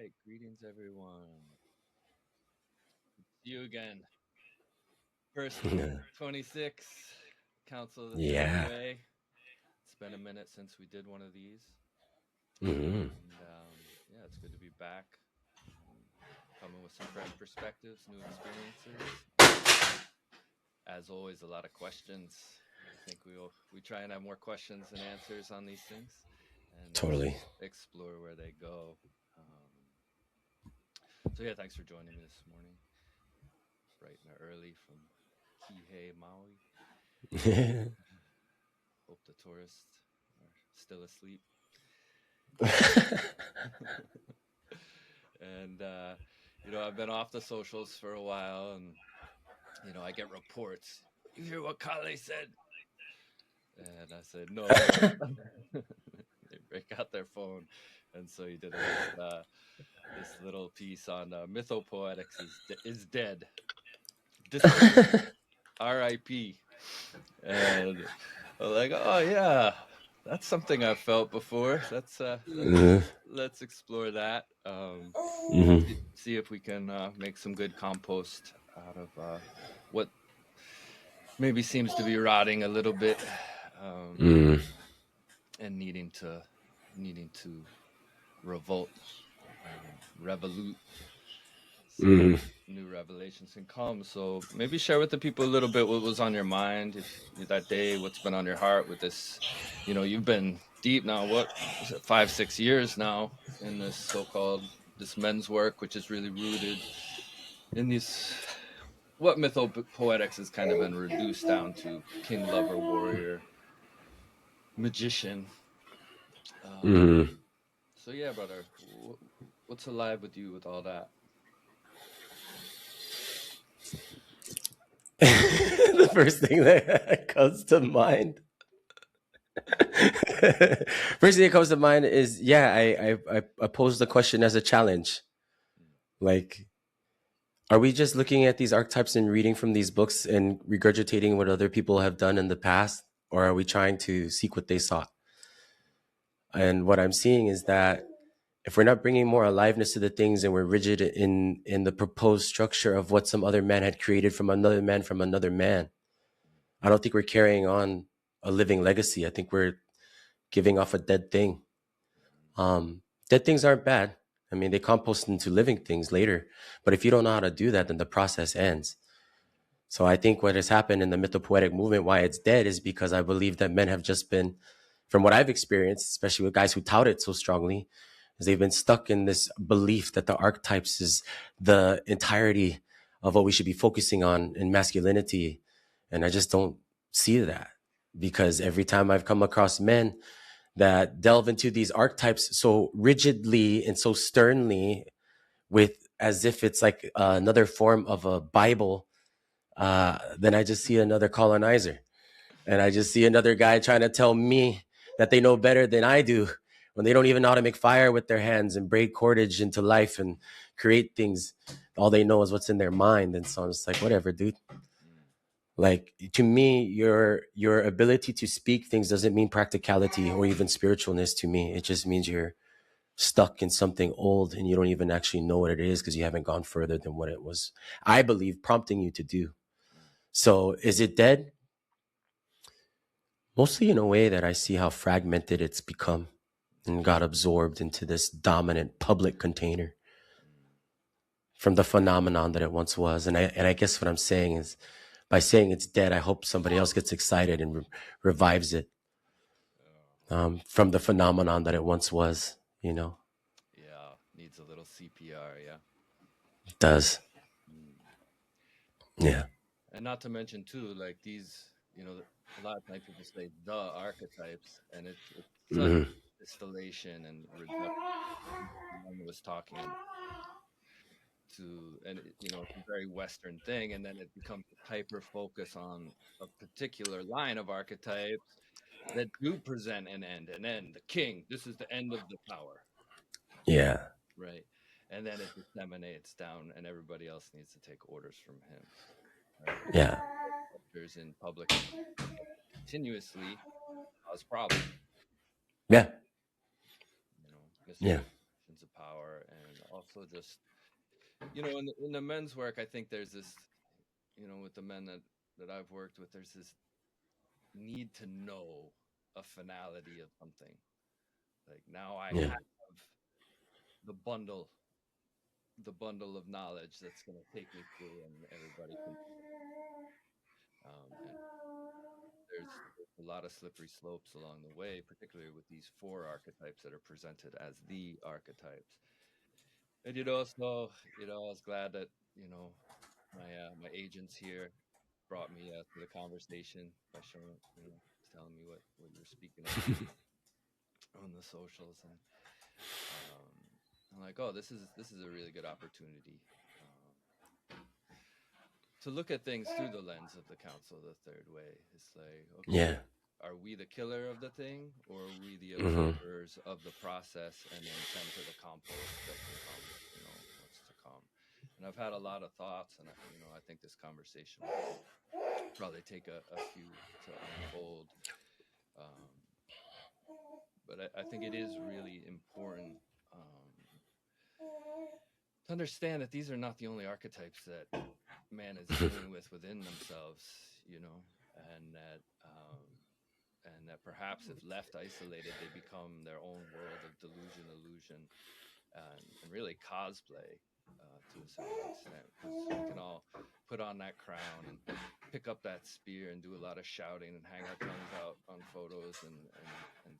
right, greetings everyone. You again. First week 26, Council of the Yeah. WA. It's been a minute since we did one of these. hmm And yeah, it's good to be back. Um, Coming with some fresh perspectives, new experiences. As always, a lot of questions. I think we try and have more questions than answers on these things and Totally. explore where they go. So yeah, thanks for joining me this morning, bright and early from Kihei, Maui. Hope the tourists are still asleep. And I've been off the socials for a while, and I get reports. You hear what Kale said? And I said no. They break out their phone, and so he did this little piece on Mythopoetics is dead, disappeared, R.I.P. And I was like, oh yeah, that's something I've felt before. Let's explore that. hmm See if we can make some good compost out of what maybe seems to be rotting a little bit, um, mm and needing to revolt, revolute, so hmm new revelations can come. So maybe share with the people a little bit what was on your mind if that day, what's been on your heart with this. You've been deep now. What was it, 5 6 years now in this so-called this men's work, which is really rooted in these what mythopoetics has kind of been reduced down to: king, lover, warrior, magician. Um, hmm so yeah, brother, what's alive with you with all that? The first thing that comes to mind. First thing that comes to mind is I posed the question as a challenge. Like, are we just looking at these archetypes and reading from these books and regurgitating what other people have done in the past, or are we trying to seek what they sought? And what I'm seeing is that if we're not bringing more aliveness to the things and we're rigid in the proposed structure of what some other man had created from another man, I don't think we're carrying on a living legacy. I think we're giving off a dead thing. Dead things aren't bad. I mean, they compost into living things later. But if you don't know how to do that, then the process ends. So I think what has happened in the mythopoetic movement, why it's dead, is because I believe that men have just been, from what I've experienced, especially with guys who tout it so strongly, is they've been stuck in this belief that the archetypes is the entirety of what we should be focusing on in masculinity. And I just don't see that, because every time I've come across men that delve into these archetypes so rigidly and so sternly, with as if it's like another form of a Bible, then I just see another colonizer. And I just see another guy trying to tell me that they know better than I do, when they don't even know how to make fire with their hands and braid cordage into life and create things. All they know is what's in their mind. And so I'm just like, whatever, dude. Mm, Like, to me, your ability to speak things doesn't mean practicality or even spiritualness to me. It just means you're stuck in something old and you don't even actually know what it is because you haven't gone further than what it was, I believe, prompting you to do. mm, So is it dead? Mostly in a way that I see how fragmented it's become and got absorbed into this dominant public container mm. from the phenomenon that it once was. And I guess what I'm saying is, by saying it's dead, I hope somebody else gets excited and revives it, Oh, from the phenomenon that it once was. You know, yeah, needs a little CPR, yeah. it does. Mm. Yeah. And not to mention too, like these, a lot of times people say the archetypes, and it's such hmm distillation and reduction. One was talking about and it's a very Western thing, and then it becomes a hyper focus on a particular line of archetypes that do present an end, the king. This is the end of the power, Yeah. right? And then it disseminates down, and everybody else needs to take orders from him, right? Yeah. There's in public continuously cause problems, Yeah. Yeah. misappropriations of power, and also just, in the men's work, I think there's this, with the men that I've worked with, there's this need to know a finality of something. Like now I Yeah. have the bundle, the bundle of knowledge that's going to take me through, and everybody can. And there's a lot of slippery slopes along the way, particularly with these four archetypes that are presented as the archetypes. And so I was glad that my agents here brought me to the conversation by showing, telling me what you're speaking of on the socials, and um, I'm like, oh, this is a really good opportunity to look at things through the lens of the council of the third way. It's like, okay, Yeah. are we the killer of the thing, or are we the Hmm. observers of the process and then tend to the compost that can come, what's to come? And I've had a lot of thoughts, and I think this conversation will probably take a few to unfold. Um, but I think it is really important to understand that these are not the only archetypes that man is dealing with within themselves, you know, and that perhaps if left isolated, they become their own world of delusion, illusion, and really cosplay to a certain extent, because we can all put on that crown and pick up that spear and do a lot of shouting and hang our tongues out on photos and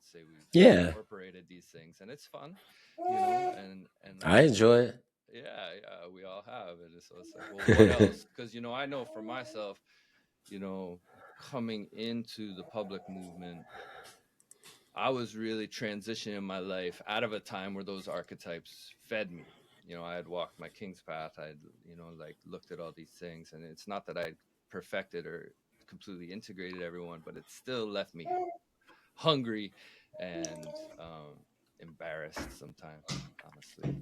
say we've Yeah. incorporated these things, and it's fun, and I enjoy it. yeah, we all have it. So it's like, well, what else? Because I know for myself, you know, coming into the public movement, I was really transitioning my life out of a time where those archetypes fed me. I had walked my king's path. I'd, like looked at all these things, and it's not that I perfected or completely integrated everyone, but it still left me hungry and embarrassed sometimes, honestly.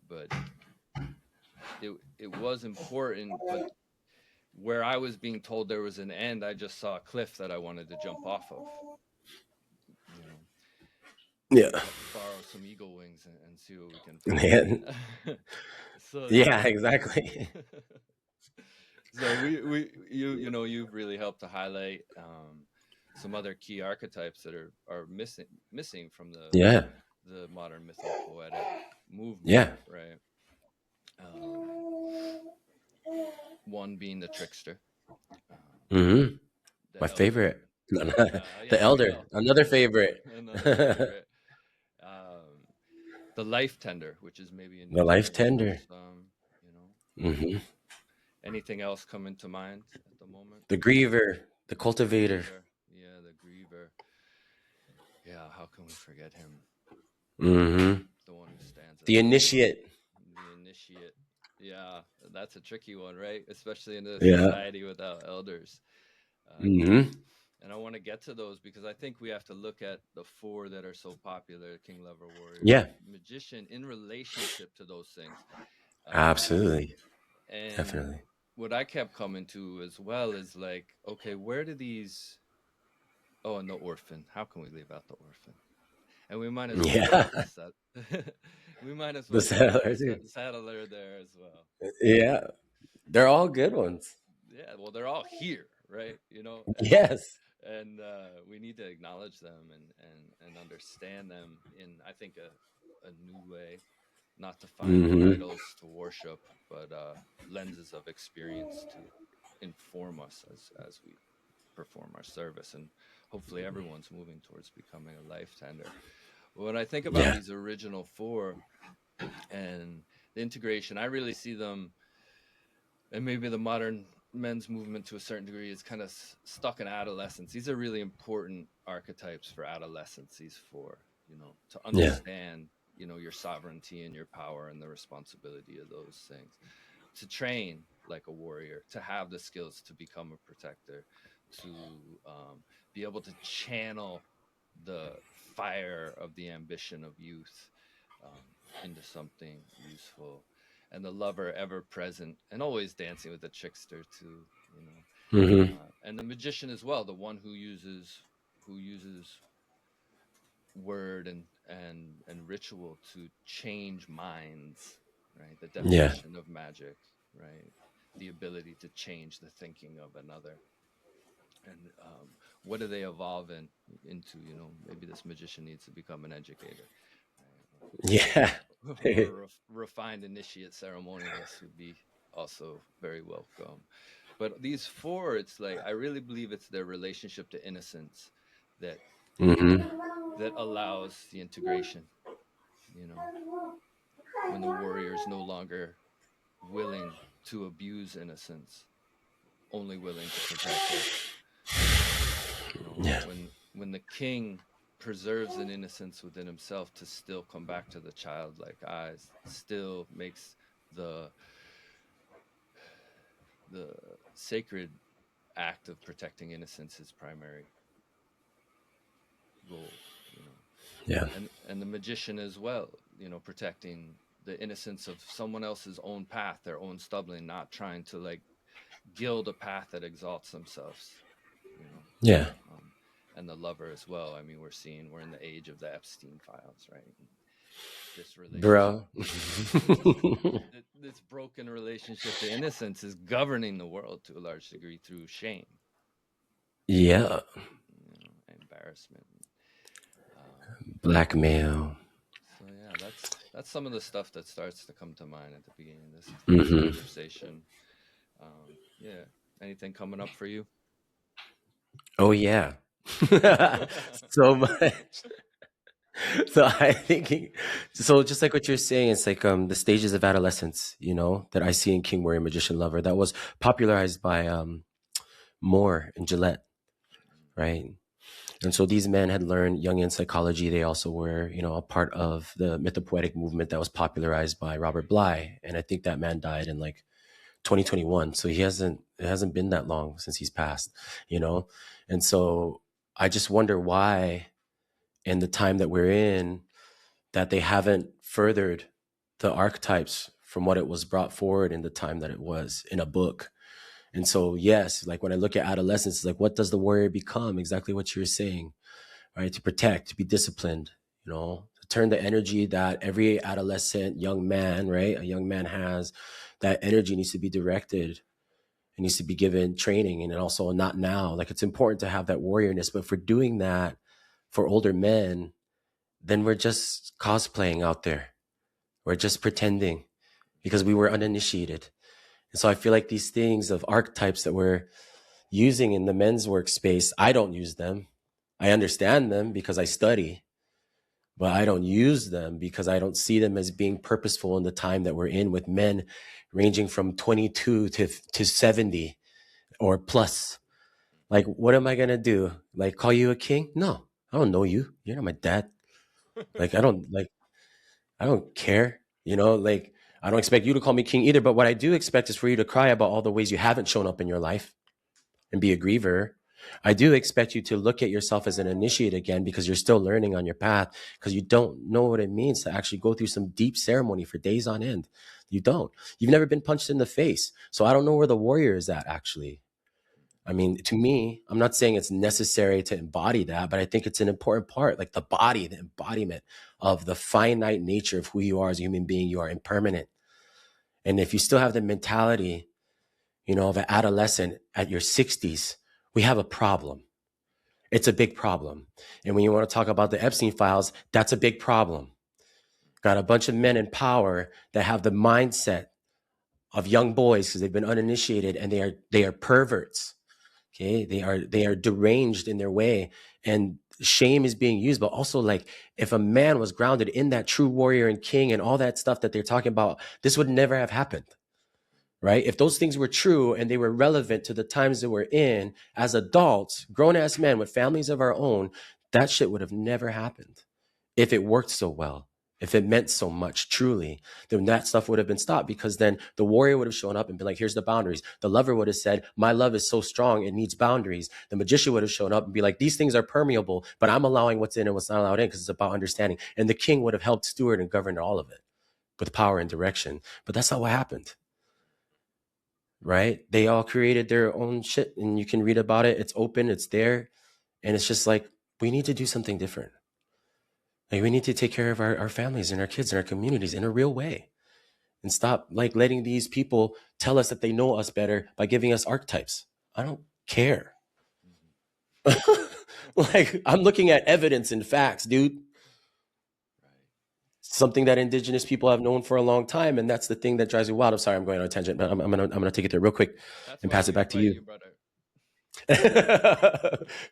But it was important. But where I was being told there was an end, I just saw a cliff that I wanted to jump off of. You know, Yeah. borrow some eagle wings and see what we can Man. find. so Yeah, so exactly. so you've really helped to highlight some other key archetypes that are missing from Yeah. the modern mythopoetic movement, Yeah. right? Um, One being the trickster, um, Hmm. the My elder. favorite. Yeah, The there we elder. go. Another favorite. Another The favorite. Um, the life tender, which is maybe a new life term for tender. some. You know, Hmm. Anything else coming to mind at the moment? The griever. The The cultivator. griever. Yeah, the griever. Yeah, how can we forget him? Hmm. The one who stands at The the door. initiate. The initiate. Yeah, that's a tricky one, right? Especially in a Yeah. society without elders. Um, Hmm. and I want to get to those because I think we have to look at the four that are so popular: King, Lover, Warrior, Yeah. Magician, in relationship to those things. Um, Absolutely. and Definitely. what I kept coming to as well is like, okay, where do these? Oh, and the orphan. How can we leave out the orphan? And we might as well throw Yeah. in the set. We might as The well throw in the settler too. saddler there as well. Yeah. They're all good ones. Yeah, well, they're all here, right? Yes. And we need to acknowledge them and understand them in, I think, a new way, not to find Hmm. idols to worship, but lenses of experience to inform us as we perform our service. And hopefully, everyone's moving towards becoming a life tender. When I think about Yeah. these original four and the integration, I really see them, and maybe the modern men's movement to a certain degree is kind of stuck in adolescence. These are really important archetypes for adolescence, these four, to Yeah. understand, your sovereignty and your power and the responsibility of those things, to train like a warrior, to have the skills to become a protector, to be able to channel the fire of the ambition of youth um, into something useful, and the lover ever present and always dancing with the trickster too, Hmm. and the magician as well, the one who uses word and ritual to change minds, right? The Yeah. definition of magic, right? The ability to change the thinking of another. And what do they evolve into? Maybe this magician needs to become an educator, Yeah. right? Or a refined initiate ceremonialist would be also very welcome. But these four, it's like I really believe it's their relationship to innocence that Hmm. that allows the integration. You know, when the warrior is no longer willing to abuse innocence, only willing to protect it. Yeah. When the king preserves an innocence within himself to still come back to the childlike eyes, still makes the the sacred act of protecting innocence his primary goal. You know, Yeah. and the magician as well. Protecting the innocence of someone else's own path, their own stumbling, not trying to like gild a path that exalts themselves. You know, Yeah. and the lover as well. I mean, we're in the age of the Epstein files, right? And this relationship, Bro. this broken relationship to innocence is governing the world to a large degree through shame, Yeah. embarrassment. Um, Blackmail. so yeah, that's some of the stuff that starts to come to mind at the beginning of this Hmm. conversation. Yeah, anything coming up for you? Oh yeah. So much. So I think so just like what you're saying, it's like the stages of adolescence, that I see in King Warrior Magician Lover that was popularized by Moore and Gillette, right? And so these men had learned Jungian psychology. They also were, a part of the mythopoetic movement that was popularized by Robert Bly. And I think that man died in like 2021. So it hasn't been that long since he's passed, you know? And so I just wonder why in the time that we're in that they haven't furthered the archetypes from what it was brought forward in the time that it was in a book. And so, yes, like when I look at adolescence, it's like, what does the warrior become? Exactly what you're saying, right? To protect, to be disciplined, to turn the energy that every adolescent young man, right? A young man has, that energy needs to be directed. It needs to be given training and also not now. Like it's important to have that warriorness, but for doing that for older men, then we're just cosplaying out there. We're just pretending because we were uninitiated. And so I feel like these things of archetypes that we're using in the men's workspace, I don't use them. I understand them because I study, but I don't use them because I don't see them as being purposeful in the time that we're in with men ranging from 22 to 70 or plus. Like, what am I going to do? Like, call you a king? No, I don't know you. You're not my dad. Like, I don't care. Like, I don't expect you to call me king either. But what I do expect is for you to cry about all the ways you haven't shown up in your life and be a griever. I do expect you to look at yourself as an initiate again because you're still learning on your path because you don't know what it means to actually go through some deep ceremony for days on end. You don't. You've never been punched in the face. So I don't know where the warrior is at actually. I mean, to me, I'm not saying it's necessary to embody that, but I think it's an important part, like the body, the embodiment of the finite nature of who you are as a human being. You are impermanent. And if you still have the mentality, of an adolescent at your 60s, we have a problem. It's a big problem. And when you want to talk about the Epstein files, that's a big problem. Got a bunch of men in power that have the mindset of young boys because they've been uninitiated and they are perverts. Okay, they are deranged in their way, and shame is being used. But also, like, if a man was grounded in that true warrior and king and all that stuff that they're talking about, this would never have happened, right? If those things were true and they were relevant to the times that we're in as adults, grown ass men with families of our own, that shit would have never happened if it worked so well. If it meant so much, truly, then that stuff would have been stopped because then the warrior would have shown up and been like, here's the boundaries. The lover would have said, my love is so strong, it needs boundaries. The magician would have shown up and be like, these things are permeable, but I'm allowing what's in and what's not allowed in because it's about understanding. And the king would have helped steward and govern all of it with power and direction. But that's not what happened, right? They all created their own shit and you can read about it. It's open, it's there. And it's just like, we need to do something different. Like we need to take care of our families and our kids and our communities in a real way and stop like letting these people tell us that they know us better by giving us archetypes. I don't care. Mhm. Like I'm looking at evidence and facts, dude. Right. Something that indigenous people have known for a long time, and that's the thing that drives me wild. I'm sorry, I'm going on a tangent, but I'm gonna take it there real quick That's and why pass it we back to invite you. you, brother.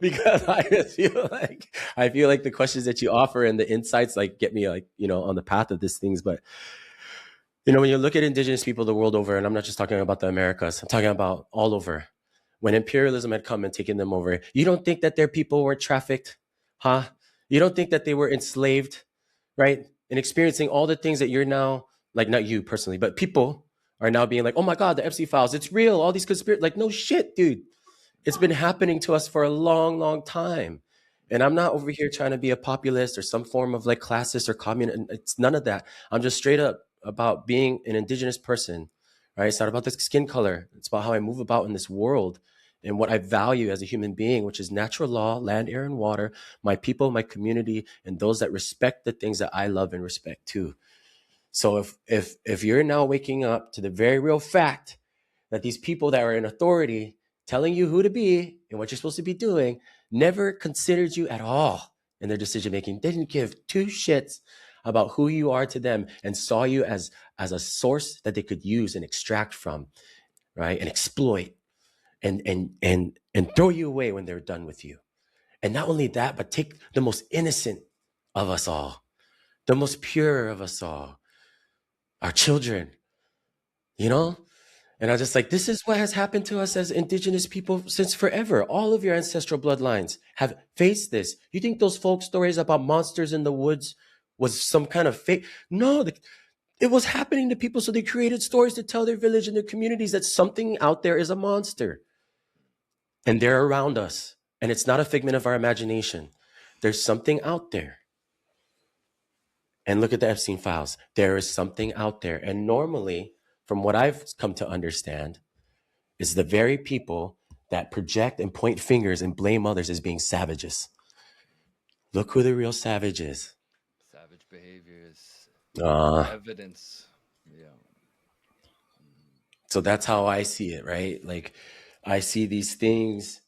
Because I feel like the questions that you offer and the insights like get me like on the path of these things. But when you look at indigenous people the world over, and I'm not just talking about the Americas, I'm talking about all over. When imperialism had come and taken them over, you don't think that their people were trafficked, huh? You don't think that they were enslaved, right? And experiencing all the things that you're now, like not you personally, but people are now being like, oh my God, the Epstein files, it's real. All these conspiracy, like no shit, dude. It's been happening to us for a long, long time. And I'm not over here trying to be a populist or some form of like classist or communist. It's none of that. I'm just straight up about being an indigenous person, right? It's not about the skin color. It's about how I move about in this world and what I value as a human being, which is natural law, land, air, and water, my people, my community, and those that respect the things that I love and respect too. So if you're now waking up to the very real fact that these people that are in authority telling you who to be and what you're supposed to be doing never considered you at all in their decision making, didn't give two shits about who you are to them and saw you as a source that they could use and extract from, right? And exploit and throw you away when they're done with you. And not only that, but take the most innocent of us all, the most pure of us all, our children, you know? And I was just like, this is what has happened to us as indigenous people since forever. All of your ancestral bloodlines have faced this. You think those folk stories about monsters in the woods was some kind of fake? No, it was happening to people. So they created stories to tell their village and their communities that something out there is a monster and they're around us. And it's not a figment of our imagination. There's something out there. And look at the Epstein files. There is something out there. And normally, from what I've come to understand, is the very people that project and point fingers and blame others as being savages. Look who the real savage is. Savage behaviors, Uh, evidence. Yeah. Mhm. so that's how I see it, right? Like I see these things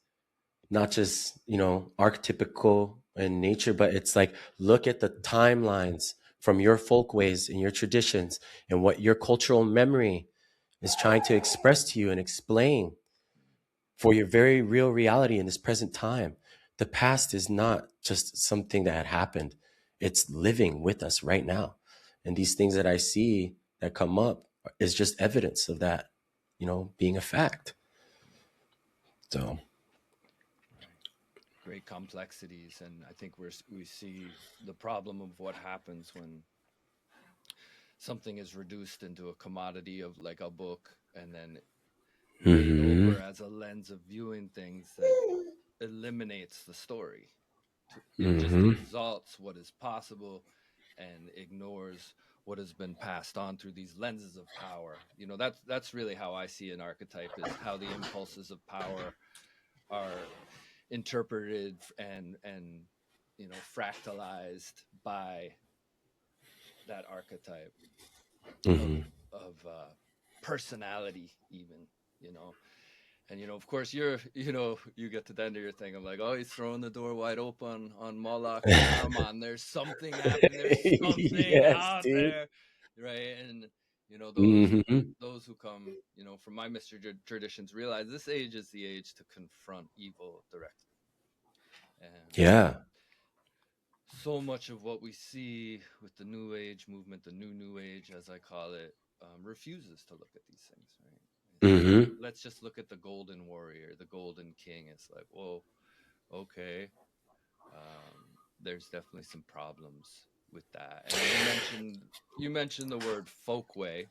not just, archetypical in nature, but it's like look at the timelines from your folkways and your traditions and what your cultural memory is trying to express to you and explain for your very real reality in this present time. The past is not just something that had happened, it's living with us right now. And these things that I see that come up is just evidence of that, being a fact. So, Right. Great complexities, and I think we see the problem of what happens when something is reduced into a commodity of like a book and then made hmm over as a lens of viewing things that eliminates the story. It just hmm exalts what is possible and ignores what has been passed on through these lenses of power. That's really how I see an archetype, is how the impulses of power are interpreted and fractalized by that archetype of hmm of personality, even. you know and of course, you get to the end of your thing. I'm like, oh, he's throwing the door wide open on Moloch and Saruman. There's something happening. There's something yes, out dude. there, right? And those hmm those who come, from my mystery traditions, realize this age is the age to confront evil directly. And Yeah. so much of what we see with the New Age movement, the New Age, as I call it, refuses to look at these things. Right? It's like, hmm let's just look at the Golden Warrior, the Golden King. It's like, whoa, okay. There's definitely some problems with that. And you mentioned the word folkway,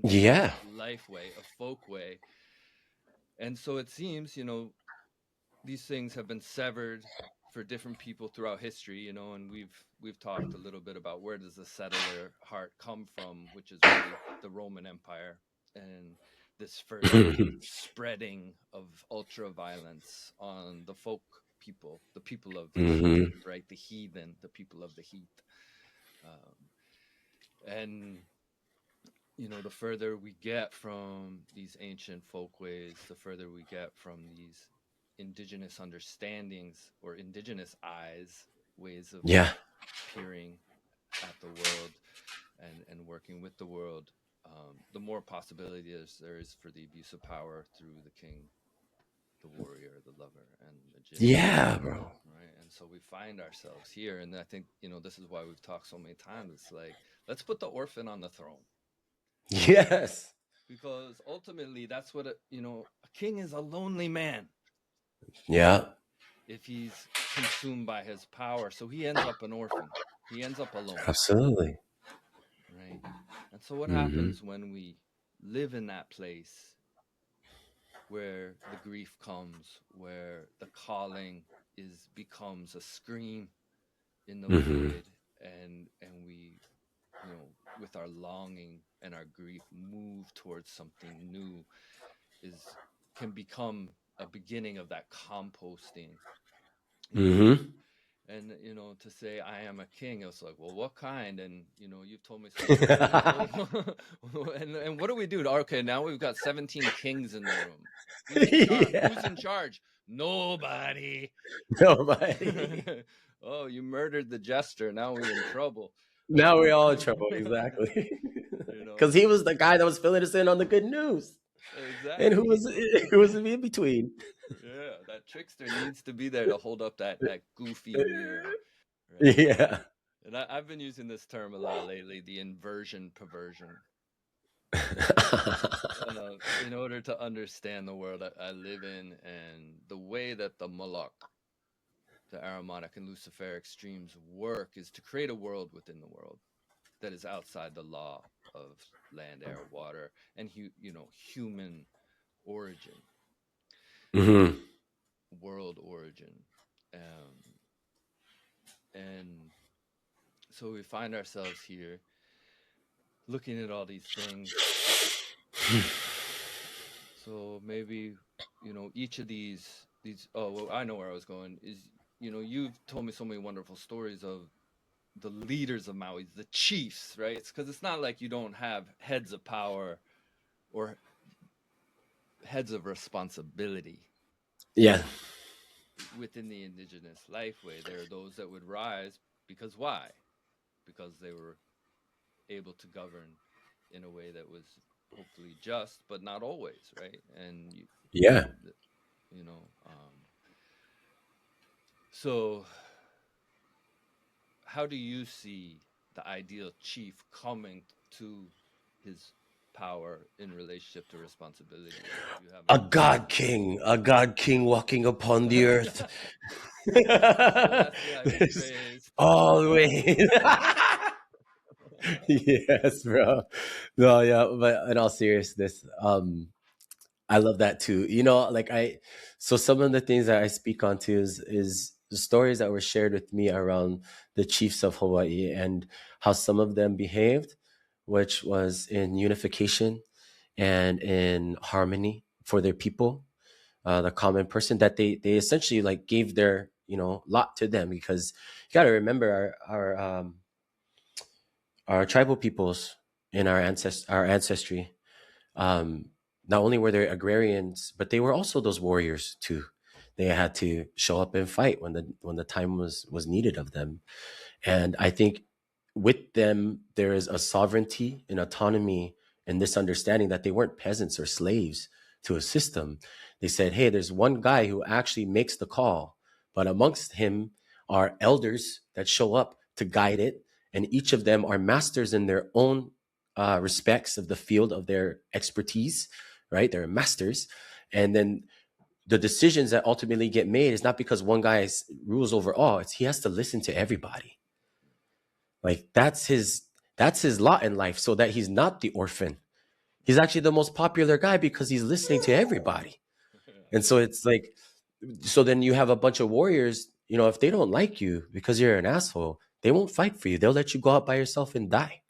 Yeah. indigenous lifeway, a folkway, and so it seems these things have been severed for different people throughout history, and we've talked a little bit about where does the settler heart come from, which is really the Roman Empire, and this first spreading of ultra violence on the folk people, the people of the heat, Mm-hmm. right? The heathen, the people of the heat. Um, and the further we get from these ancient folkways, the further we get from these indigenous understandings or indigenous eyes, ways of Yeah. peering at the world and working with the world, the more possibilities there is for the abuse of power through the king, the warrior, the lover, and magician. Yeah, bro. Right. And so we find ourselves here. And I think, this is why we've talked so many times. It's like, let's put the orphan on the throne. Yes. Because ultimately, that's what a king is, a lonely man Yeah. if he's consumed by his power. So he ends up an orphan, he ends up alone. Absolutely. Right. And so what Mm-hmm. happens when we live in that place where the grief comes, where the calling becomes a scream in the Mm-hmm. void, and we, with our longing and our grief, move towards something new, is can become a beginning of that composting, you know Mm-hmm. and to say I am a king, it's like, well, what kind? And you've told me so many times, well, and what do we do? Okay, now we've got 17 kings in the room. Who's Yeah. in charge? Nobody. Nobody. Oh, you murdered the jester, now we in trouble. Now we're all in trouble. Exactly. you know Because he was the guy that was filling us in on the good news. And who exactly. was who was in between? Yeah, that trickster needs to be there to hold up that goofy mirror, right? Yeah. And I've been using this term a lot lately, the inversion perversion. In order to understand the world I live in and the way that the Moloch, the Aromatic and Luciferic streams work, is to create a world within the world that is outside the law of land, air, water, and human origin, Hmm. world origin. Um, and so we find ourselves here looking at all these things. So maybe, each of these oh, well, I know where I was going is, you've told me so many wonderful stories of the leaders of Maui, the chiefs, right? It's because it's not like you don't have heads of power or heads of responsibility Yeah. within the indigenous lifeway. There are those that would rise because why? Because they were able to govern in a way that was hopefully just, but not always, right? And Yeah. you know, um, so how do you see the ideal chief coming to his power in relationship to responsibility? Do you have A god king walking upon the earth. Celestial praise. All the way. Yes, bro. No, yeah, but in all seriousness, I love that too. So some of the things that I speak on to is the stories that were shared with me around the chiefs of Hawaii and how some of them behaved, which was in unification and in harmony for their people, the common person, that they essentially like gave their lot to them, because you got to remember our tribal peoples in our ancestry, um, not only were they agrarians, but they were also those warriors too. They had to show up and fight when the time was needed of them. And I think with them there is a sovereignty and autonomy and this understanding that they weren't peasants or slaves to a system. They said, hey, there's one guy who actually makes the call, but amongst him are elders that show up to guide it, and each of them are masters in their own respects of the field of their expertise, right? They're masters. And then the decisions that ultimately get made is not because one guy rules over all. It's he has to listen to everybody. Like that's his lot in life, so that he's not the orphan. He's actually the most popular guy because he's listening to everybody. And so it's like, so then you have a bunch of warriors, if they don't like you because you're an asshole, they won't fight for you. They'll let you go out by yourself and die.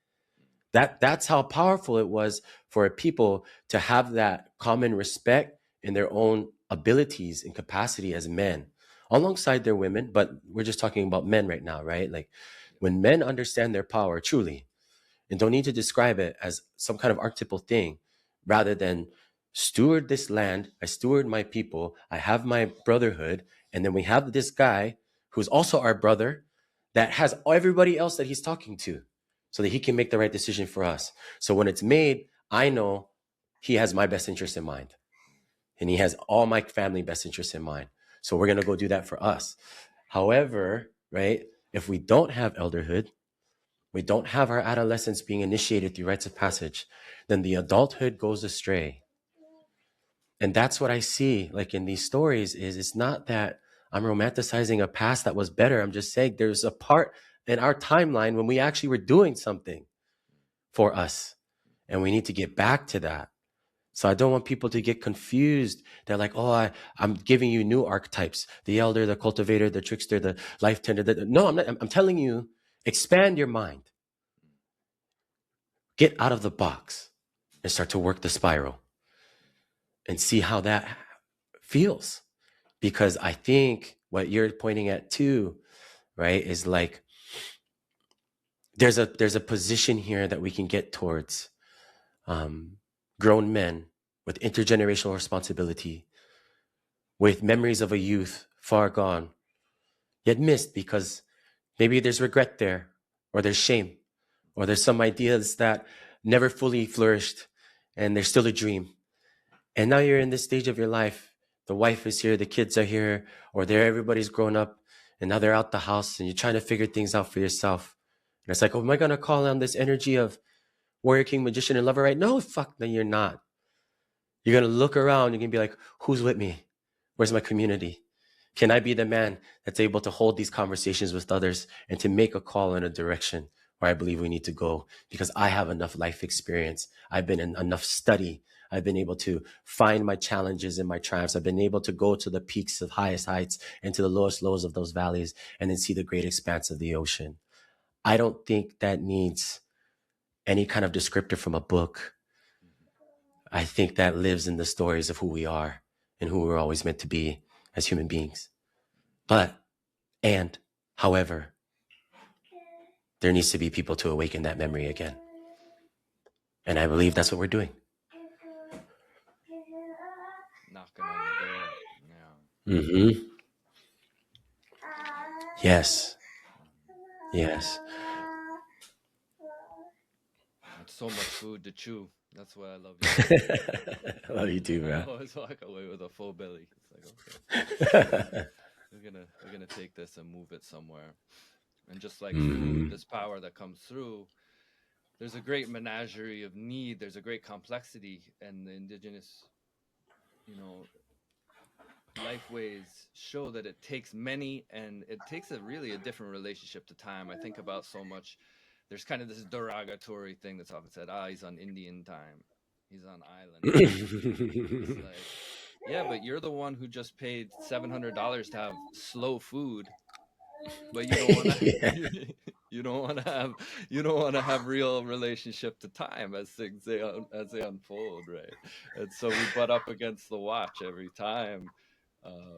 That's how powerful it was for a people to have that common respect in their own abilities and capacity as men, alongside their women, but we're just talking about men right now, right? Like when men understand their power truly and don't need to describe it as some kind of archetypal thing, rather than steward this land, I steward my people, I have my brotherhood, and then we have this guy who's also our brother that has everybody else that he's talking to so that he can make the right decision for us. So when it's made, I know he has my best interest in mind and he has all my family best interests in mind. So we're going to go do that for us. However, right, if we don't have elderhood, we don't have our adolescence being initiated through rites of passage, then the adulthood goes astray. And that's what I see like in these stories is it's not that I'm romanticizing a past that was better. I'm just saying there's a part in our timeline when we actually were doing something for us. And we need to get back to that. So I don't want people to get confused. They're like, oh, I'm giving you new archetypes, the elder, the cultivator, the trickster, the life tender. No, I'm not. I'm telling you, expand your mind. Get out of the box and start to work the spiral and see how that feels. Because I think what you're pointing at too, right, is like there's a position here that we can get towards grown men with intergenerational responsibility, with memories of a youth far gone, yet missed because maybe there's regret there, or there's shame, or there's some ideas that never fully flourished, and there's still a dream. And now you're in this stage of your life. The wife is here, the kids are here, or everybody's grown up, and now they're out the house, and you're trying to figure things out for yourself. And it's like, oh, am I going to call on this energy of warrior, king, magician, and lover, right? No, fuck, no, you're not. You're going to look around, you're going to be like, who's with me? Where's my community? Can I be the man that's able to hold these conversations with others and to make a call in a direction where I believe we need to go? Because I have enough life experience. I've been in enough study. I've been able to find my challenges and my triumphs. I've been able to go to the peaks of highest heights and to the lowest lows of those valleys and then see the great expanse of the ocean. I don't think that needs any kind of descriptor from a book. I think that lives in the stories of who we are and who we're always meant to be as human beings. However, there needs to be people to awaken that memory again. And I believe that's what we're doing. Knocking on the door. Yeah. Mm-hmm. Yes. Yes. It's so much food to chew. That's why I love you. I love you too, I bro. always walk away with a full belly. It's like, okay, we're gonna take this and move it somewhere. And just like food, this power that comes through, there's a great menagerie of need. There's a great complexity, and the indigenous, lifeways show that it takes many, and it takes really a different relationship to time. I think about so much. There's kind of this derogatory thing that's often said, he's on Indian time. He's on island time. It's like, yeah, but you're the one who just paid $700 to have slow food, but you don't want to you don't want to have real relationship to time as things as they unfold, right? And so we butt up against the watch every time.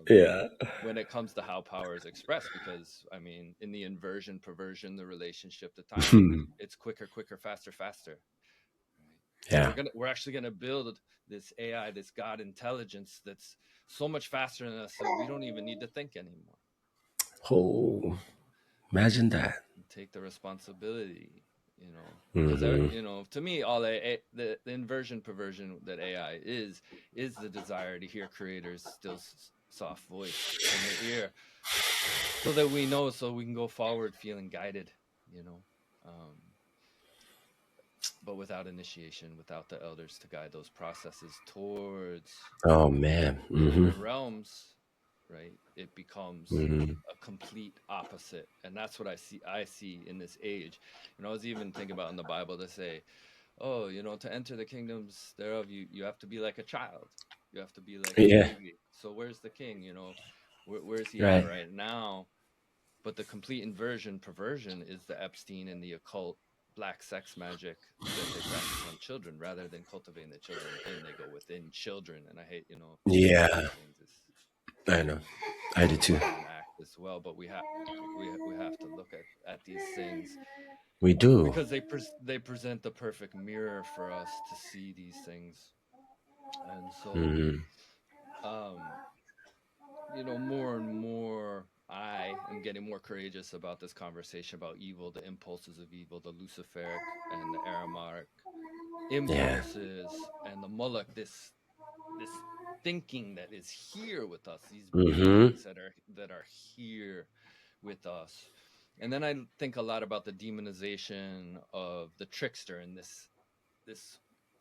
Yeah. When it comes to how power is expressed, because I mean, in the inversion perversion, the relationship to time, it's quicker, faster, right? So Yeah. we're actually gonna build this AI, this God intelligence that's so much faster than us that we don't even need to think anymore. Oh, imagine that. And take the responsibility, because Mm-hmm. to me, all the inversion perversion that AI is the desire to hear creators still soft voice in their ear, so that we know, so we can go forward feeling guided, um, but without initiation, without the elders to guide those processes towards Oh man. the Mm-hmm. inner realms, right? It becomes Mm-hmm. a complete opposite, and that's what I see in this age. I was even thinking about in the Bible to say, oh, to enter the kingdoms thereof, you have to be like a child, you have to be like a Yeah. baby. So where's the king? Where's he at Right. right now? But the complete inversion perversion is the Epstein and the occult black sex magic that they practice on children. Rather than cultivating the children within, they go within children. And I hate, Yeah. things. I know. I do too. and act as well. But we have to look at these things We do. because they present the perfect mirror for us to see these things. And so, Hmm. um, more and more, I am getting more courageous about this conversation about evil, the impulses of evil, the Luciferic and the Aramaic Yeah. impulses, and the Moloch, this thinking that is here with us, these Hmm. beings that are here with us. And then I think a lot about the demonization of the trickster, and this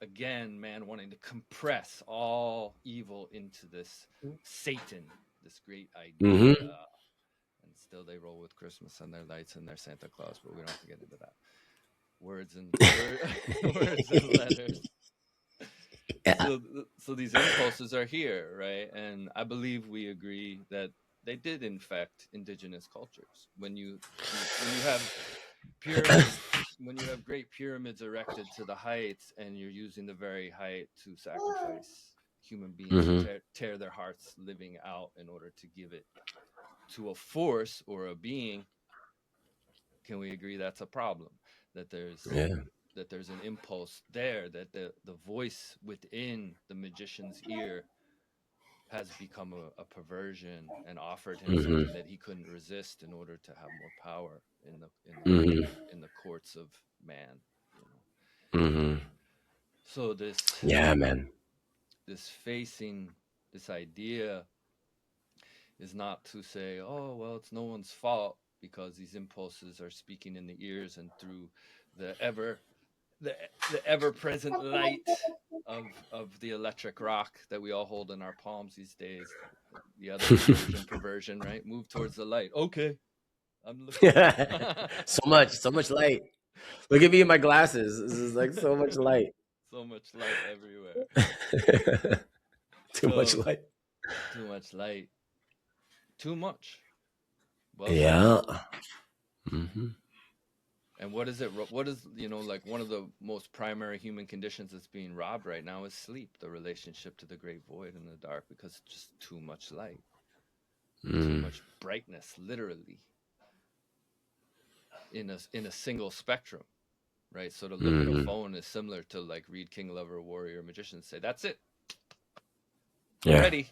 again, man wanting to compress all evil into this Satan, this great idea. Hmm. And still they roll with Christmas and their lights and their Santa Claus, but we don't have to get into that. Words and letters. Yeah. So these impulses are here, right? And I believe we agree that they did infect indigenous cultures. When you have pyramids, when you have great pyramids erected to the heights, and you're using the very height to sacrifice human beings, to Hmm. tear their hearts living out in order to give it to a force or a being, can we agree that's a problem? That there's Yeah. that there's an impulse there, that the voice within the magician's ear has become a perversion and offered him Hmm. something that he couldn't resist in order to have more power Hmm. in the courts of man, you know. Hmm. So this Yeah, man. this facing this idea is not to say, oh well, it's no one's fault because these impulses are speaking in the ears and through the ever the the ever present light of the electric rock that we all hold in our palms these days. The other perversion, right? Move towards the light. Okay, I'm looking. So much light. Look at me in my glasses. This is like so much light. So much light everywhere. Too much So light. too much light. Too much. Well said. Yeah. Hmm. And what is it? What is, like one of the most primary human conditions that's being robbed right now is sleep, the relationship to the great void and the dark, because it's just too much light, too Mm. much brightness, literally in a single spectrum, right? So to look at a Hmm. phone is similar to like read King, Lover, Warrior, Magician, say, that's it. I'm Yeah. ready.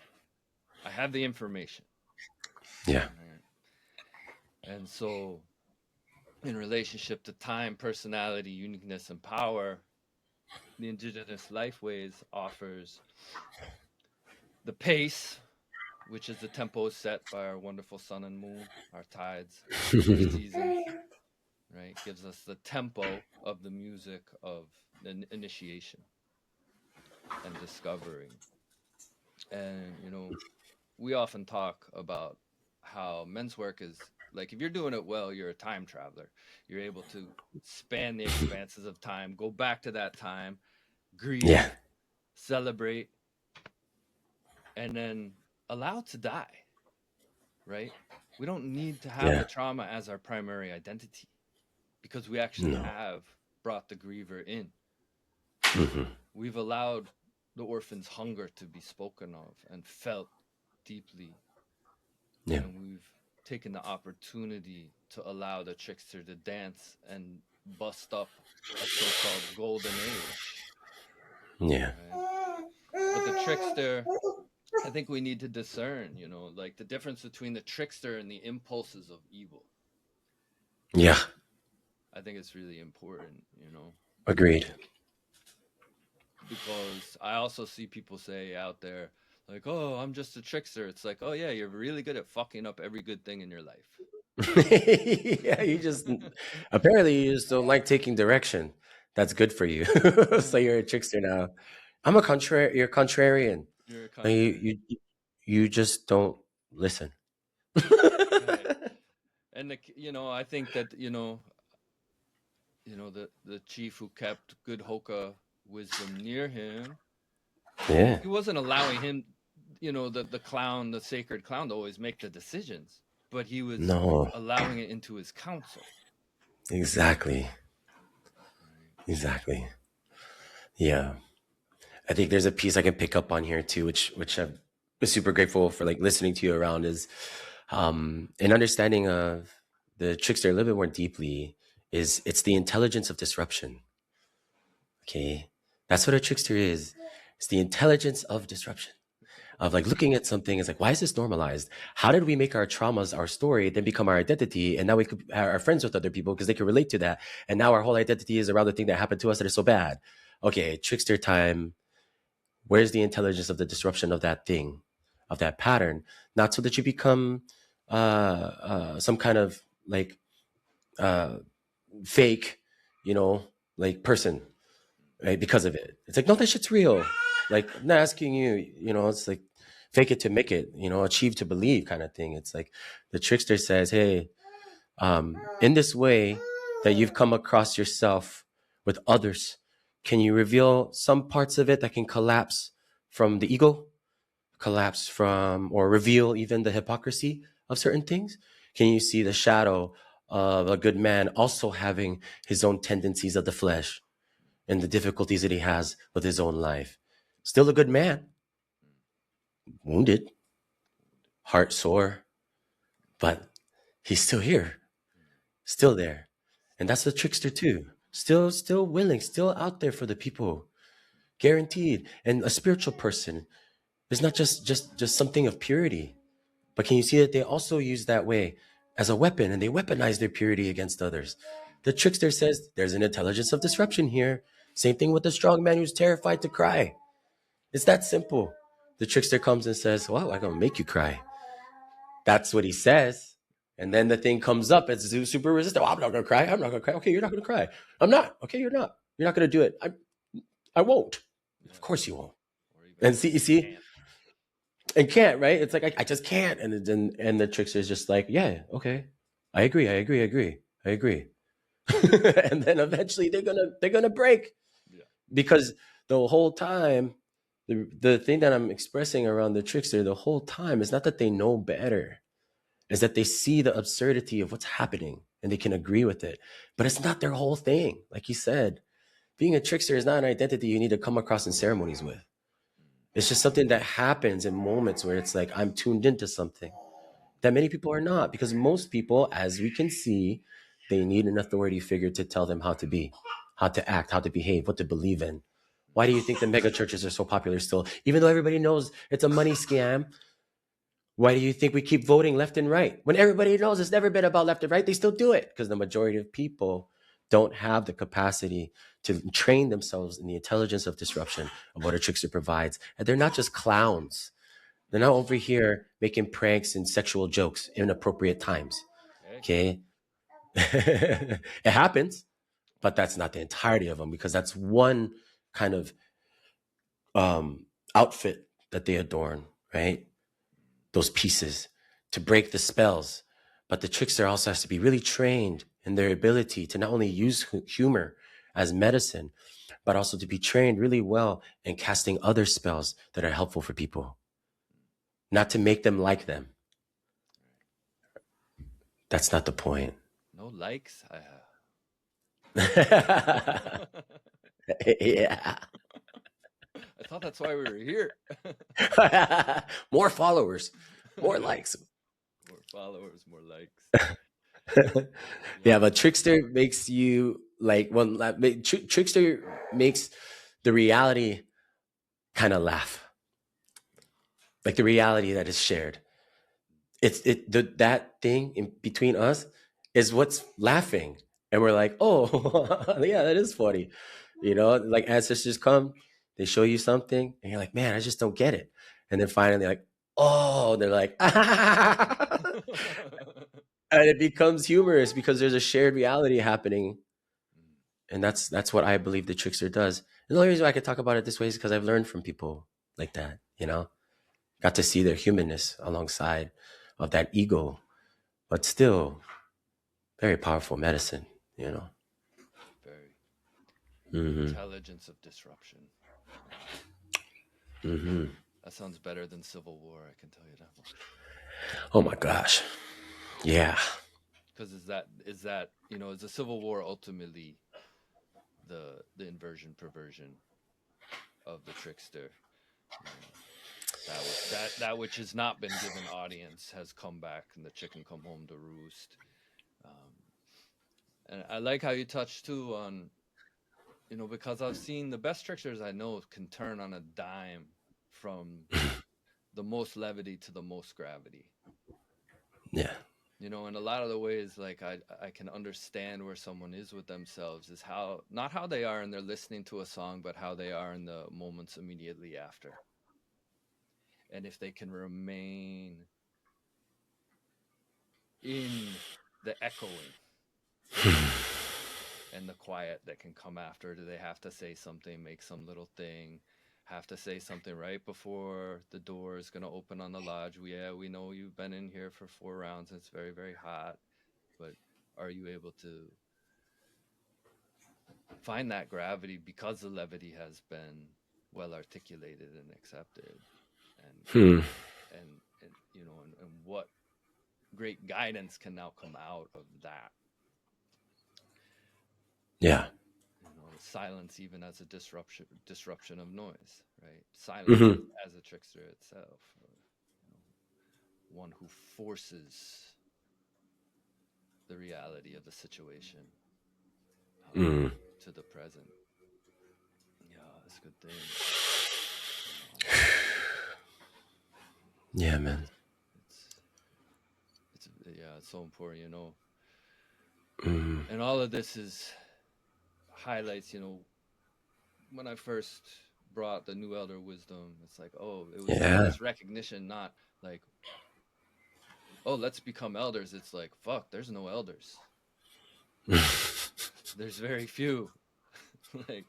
I have the information. Yeah. Right? And so in relationship to time, personality, uniqueness, and power, the indigenous lifeways offers the pace, which is the tempo set by our wonderful sun and moon, our tides, our seasons, right? Gives us the tempo of the music of the initiation and discovery. And, we often talk about how men's work is like, if you're doing it well, you're a time traveler. You're able to span the expanses of time, go back to that time, Yeah. grieve, celebrate, and then allow to die, right? We don't need to have Yeah. the trauma as our primary identity because we actually No. have brought the griever in. Hmm. We've allowed the orphan's hunger to be spoken of and felt deeply, Yeah. and we've taken the opportunity to allow the trickster to dance and bust up a so-called golden age, Yeah. right? But the trickster, I think we need to discern, like the difference between the trickster and the impulses of evil. Yeah. I think it's really important, Agreed. because I also see people say out there, like, oh, I'm just a trickster. It's like, oh, yeah, you're really good at fucking up every good thing in your life. Yeah, you just apparently you just don't like taking direction. That's good for you. So you're a trickster now. I'm a contrary. You're a contrarian. You're a And contrarian. you just don't listen. Right. And, I think that, the chief who kept good Hoka wisdom near him, Yeah. he wasn't allowing him, the clown, the sacred clown, to always make the decisions, but he was No. allowing it into his counsel. Exactly. Right. Exactly. Yeah. I think there's a piece I can pick up on here too, which I've super grateful for like listening to you around is an understanding of the trickster a little bit more deeply is it's the intelligence of disruption. Okay. That's what a trickster is. It's the intelligence of disruption. Of like looking at something is like, why is this normalized? How did we make our traumas our story, then become our identity? And now we could are friends with other people because they can relate to that. And now our whole identity is around the thing that happened to us that is so bad. Okay, trickster time. Where's the intelligence of the disruption of that thing, of that pattern? Not so that you become some kind of like uh, fake, you know, like person, right? Because of it. It's like, no, that shit's real. Like, I'm not asking you, you know, it's like fake it to make it, you know, achieve to believe kind of thing. It's like the trickster says, hey, in this way that you've come across yourself with others, can you reveal some parts of it that can collapse from the ego, collapse from, or reveal even the hypocrisy of certain things? Can you see the shadow of a good man also having his own tendencies of the flesh and the difficulties that he has with his own life? Still a good man, wounded, heart sore, but he's still here, still there. And that's the trickster too. Still willing, still out there for the people. Guaranteed. And a spiritual person is not just something of purity. But can you see that they also use that way as a weapon and they weaponize their purity against others? The trickster says there's an intelligence of disruption here. Same thing with the strong man who's terrified to cry. It's that simple. The trickster comes and says, well, I'm going to make you cry. That's what he says. And then the thing comes up. It's super resistant. Oh, I'm not going to cry. I'm not going to cry. Okay, you're not going to cry. I'm not. Okay, you're not. You're not going to do it. I won't. Of Yeah. course you won't. Or even And see, you see, can't. and can't, right? It's like I just can't. And the trickster is just like, yeah, okay, I agree, I agree. And then eventually they're gonna break Yeah. because the whole time the thing that I'm expressing around the trickster the whole time is not that they know better, is that they see the absurdity of what's happening and they can agree with it, but it's not their whole thing. Like you said, being a trickster is not an identity you need to come across in ceremonies with. It's just something that happens in moments where it's like I'm tuned into something that many people are not, because most people, as we can see, they need an authority figure to tell them how to be, how to act, how to behave, what to believe in. Why do you think the mega churches are so popular still? Even though everybody knows it's a money scam, why do you think we keep voting left and right? When everybody knows it's never been about left and right, they still do it because the majority of people don't have the capacity to train themselves in the intelligence of disruption of what a trickster provides. And they're not just clowns. They're not over here making pranks and sexual jokes in inappropriate times. Hey. Okay. It happens, but that's not the entirety of them, because that's one kind of outfit that they adorn, right? Those pieces to break the spells. But the trickster also has to be really trained in their ability to not only use humor as medicine, but also to be trained really well in casting other spells that are helpful for people, not to make them like them. That's not the point. No likes. I Yeah. I thought that's why we were here. More followers, more likes. More followers, more likes. Yeah, Yeah. but trickster makes you like one. Trickster makes the reality kind of laugh, like the reality that is shared. That thing in between us is what's laughing, and we're like, oh, yeah, that is funny. You know, like ancestors come, they show you something, and you're like, man, I just don't get it. And then finally, like, oh, they're like, and it becomes humorous because there's a shared reality happening, and that's what I believe the trickster does. And the only reason why I can talk about it this way is because I've learned from people like that. You know, got to see their humanness alongside of that ego, but still very powerful medicine. You know. Very. Mm-hmm. Intelligence of disruption. Mm-hmm. That sounds better than Civil War, I can tell you that much. Oh my gosh. Yeah. Because is that is the Civil War ultimately the inversion perversion of the trickster? You know? That which has not been given audience has come back, and the chicken come home to roost. Um, and I like how you touched too on, because I've seen the best tricksters I know can turn on a dime from the most levity to the most gravity. Yeah. In a lot of the ways, like I can understand where someone is with themselves is how, not how they are and they're listening to a song, but how they are in the moments immediately after. And if they can remain in the echoing and the quiet that can come after. Do they have to say something, make some little thing, have to say something right before the door is going to open on the lodge? We know you've been in here for 4 rounds. It's very, very hot, but are you able to find that gravity because the levity has been well articulated and accepted? And, Hmm. and what great guidance can now come out of that? Yeah. Silence even as a disruption of noise, right? Silence Hmm. as a trickster itself, or, one who forces the reality of the situation, um, Mm. to the present. Yeah, that's a good thing. Yeah, man. It's yeah, it's so important, Mm. and all of this is highlights, when I first brought the new elder wisdom, it's like, oh, it was Yeah. this recognition, not like, oh, let's become elders. It's like, fuck, there's no elders. There's very few. Like,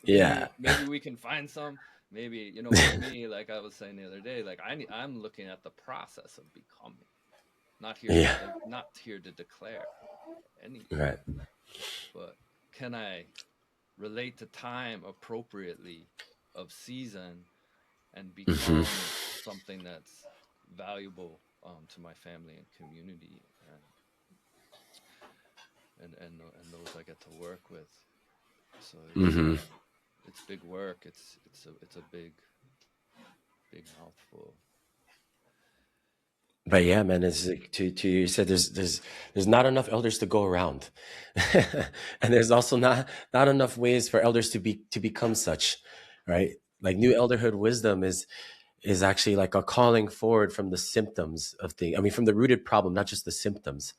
Yeah. maybe we can find some. Maybe, for me, like I was saying the other day, like I'm looking at the process of becoming, not here Yeah. not here to declare anything. Right. But can I relate to time appropriately, of season, and Hmm. become something that's valuable, to my family and community, and those I get to work with. So Hmm. it's big work. It's a big mouthful. But yeah, man, it's like to you said there's not enough elders to go around, and there's also not enough ways for elders to become such, right? Like new elderhood wisdom is actually like a calling forward from the symptoms of things. I mean, from the rooted problem, not just the symptoms.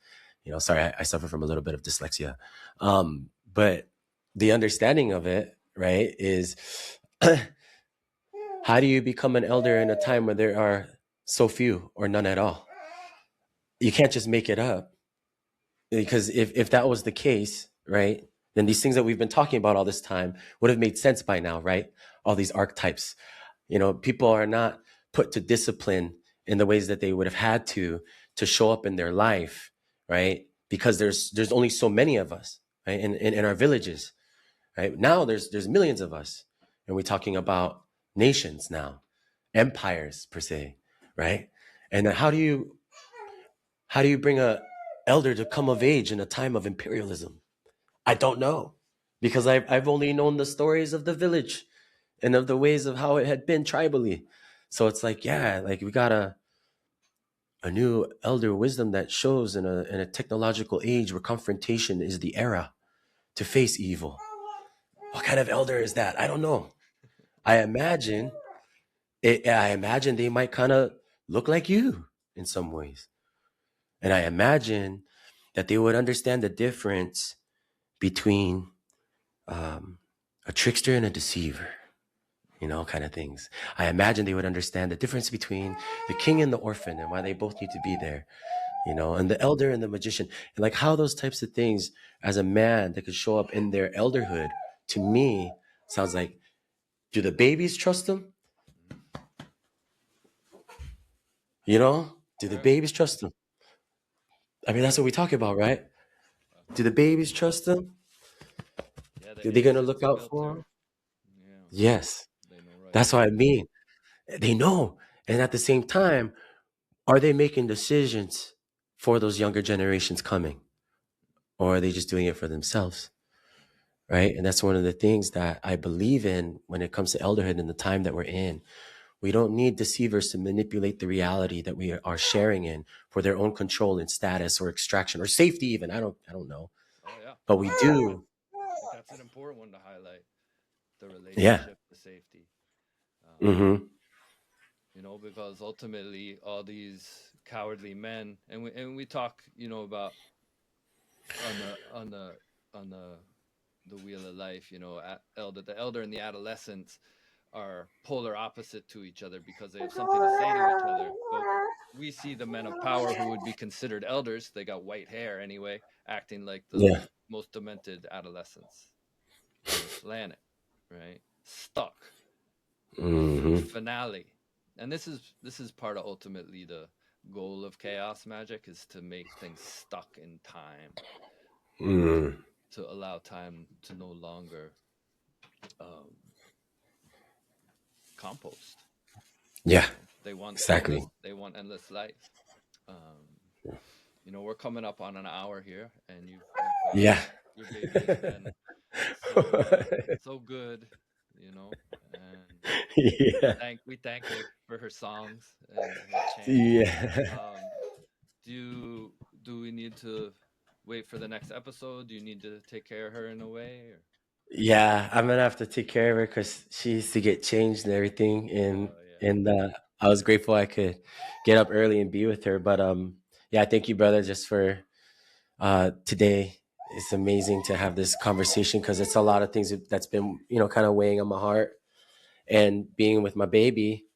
Sorry, I suffer from a little bit of dyslexia, but the understanding of it, right, is how do you become an elder in a time where there are so few or none at all? You can't just make it up, because if that was the case, right, then these things that we've been talking about all this time would have made sense by now, right? All these archetypes, people are not put to discipline in the ways that they would have had to show up in their life, right? Because there's only so many of us, right? In our villages, right? Now there's millions of us, and we're talking about nations now, empires per se, right? And how do you bring a elder to come of age in a time of imperialism? I don't know, because I've only known the stories of the village and of the ways of how it had been tribally. So it's like, yeah, like we got a new elder wisdom that shows in a technological age where confrontation is the era to face evil. What kind of elder is that? I don't know. I imagine I imagine they might kind of look like you in some ways. And I imagine that they would understand the difference between um, a trickster and a deceiver, kind of things. I imagine they would understand the difference between the king and the orphan and why they both need to be there, and the elder and the magician, and like how those types of things as a man that could show up in their elderhood, to me, sounds like, do the babies trust them? Do the Sure. babies trust them? I mean, that's what we talk about, right? Do the babies trust them? Yeah, the Are they going to innocence look out for filter. them? Yeah, Yes. they know right That's from what I wrong. mean. They know. And at the same time, are they making decisions for those younger generations coming? Or are they just doing it for themselves? Right. And that's one of the things that I believe in when it comes to elderhood and the time that we're in, We don't need deceivers to manipulate the reality that we are sharing in for their own control and status or extraction or safety even. I don't know. Oh yeah, But we do. I think that's an important one to highlight: the Yeah. relationship, the safety. Um, Mhm. because ultimately all these cowardly men, and we talk, about on the wheel of life, the elder and the adolescents are polar opposite to each other because they have something to say to each other. But we see the men of power who would be considered elders, they got white hair anyway, acting like the Yeah. most demented adolescents on the planet, right? Stuck to the Mhm. finale. And this is part of ultimately the goal of chaos magic, is to make things stuck in time, Mm. to allow time to no longer um, compost. Yeah. They want Exactly. endless life. Um, we're coming up on an hour here, and you've Yeah. your baby has been so good, and we Yeah. thank her for her songs and her chant. Yeah. Um, do we need to wait for the next episode? Do you need to take care of her in a way? Or? Yeah, I'm gonna have to take care of her because she used to get changed and everything, and Oh yeah. and I was grateful I could get up early and be with her. But yeah, thank you, brother, just for today. It's amazing to have this conversation because it's a lot of things that's been kind of weighing on my heart, and being with my baby,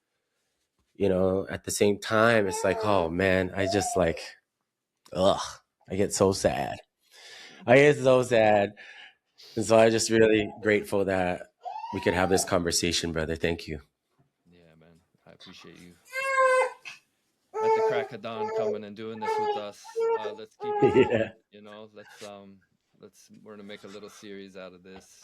at the same time, it's like, oh man, I just like, ugh, I get so sad. I get so sad. And so I'm just really grateful that we could have this conversation, brother. Thank you. Yeah, man. I appreciate you at the crack of dawn coming and doing this with us. Let's keep it flowing. Yeah, We're gonna make a little series out of this.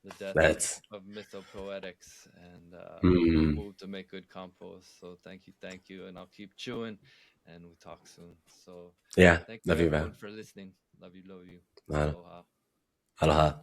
The death of that's mythopoetics, and we'll mm, move to make good compost. So thank you, and I'll keep chewing, and we talk soon. So yeah. thank you Love you, everyone man. for listening. Love you, love you. Aloha. Aloha. Aloha.